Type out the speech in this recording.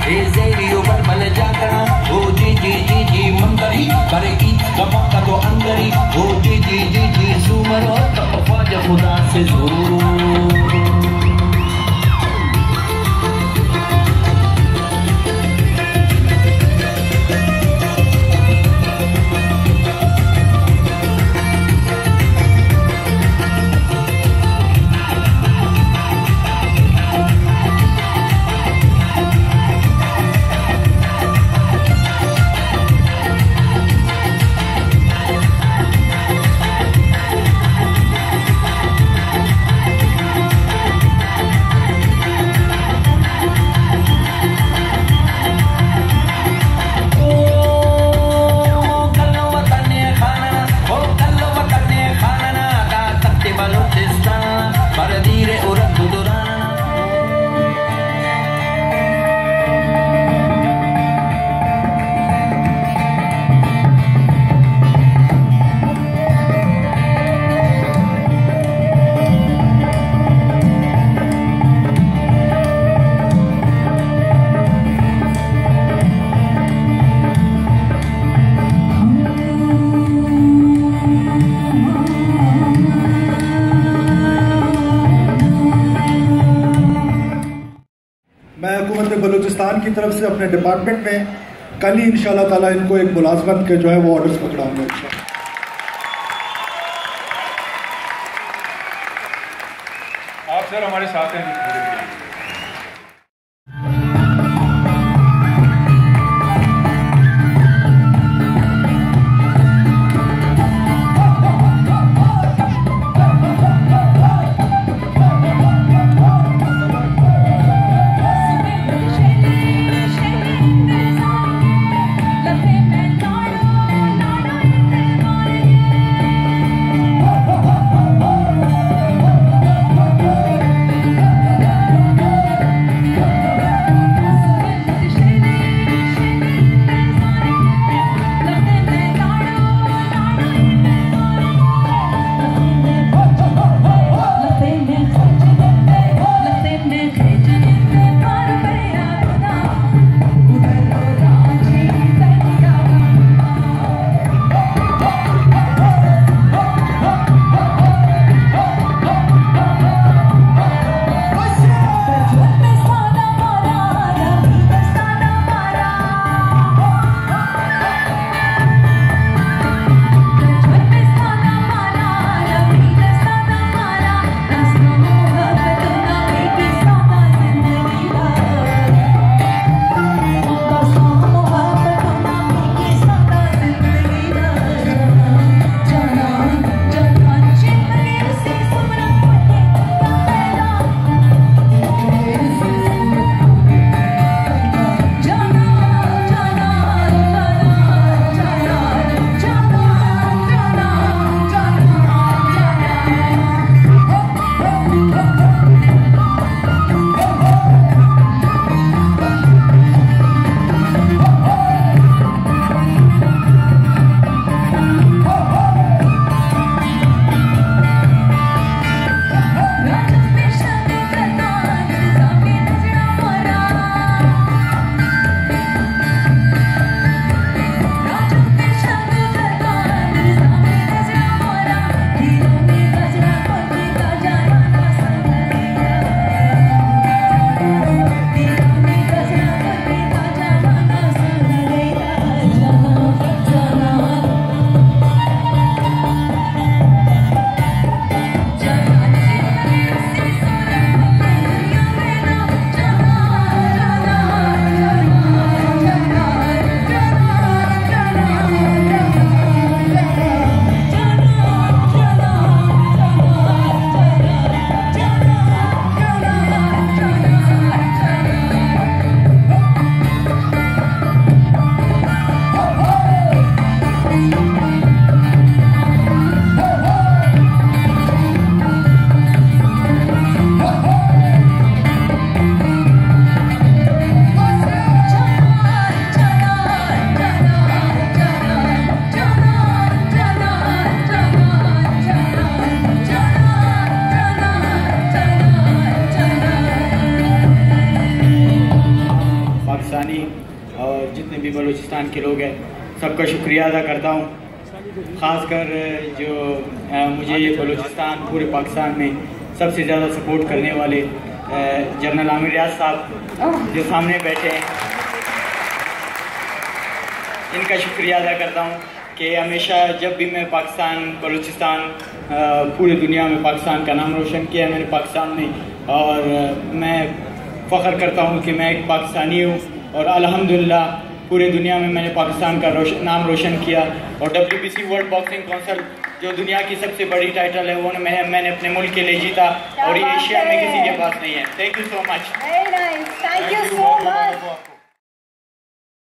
ए ज़ेरियो बल जाकड़ा ओ जी जी जी जी मंगरी करे ईद गमा का तो अंगरी ओ जी जी जी जी सुमरो तो ख्वाज खुदा से ज़रूर बलूचिस्तान की तरफ से अपने डिपार्टमेंट में कल ही इंशाल्लाह ताला इनको एक मुलाजमत के जो है वो ऑर्डर्स पकड़ाऊंगा इंशाल्लाह। आप सर हमारे साथ हैं। बलूचिस्तान के लोग हैं, सबका शुक्रिया अदा करता हूँ। ख़ासकर जो मुझे ये बलूचिस्तान पूरे पाकिस्तान में सबसे ज़्यादा सपोर्ट करने वाले जनरल आमिर रियाज साहब जो सामने बैठे हैं, इनका शुक्रिया अदा करता हूँ कि हमेशा जब भी मैं पाकिस्तान, बलूचिस्तान, पूरी दुनिया में पाकिस्तान का नाम रोशन किया है मैंने पाकिस्तान में, और मैं फ़ख्र करता हूँ कि मैं एक पाकिस्तानी हूँ और अल्हम्दुलिल्लाह पूरी दुनिया में मैंने पाकिस्तान का नाम रोशन किया। और WBC वर्ल्ड बॉक्सिंग काउंसिल जो दुनिया की सबसे बड़ी टाइटल है वो मैंने अपने मुल्क के लिए जीता और ये एशिया में किसी के पास नहीं है। Thank you so much. Very nice. Thank you so much.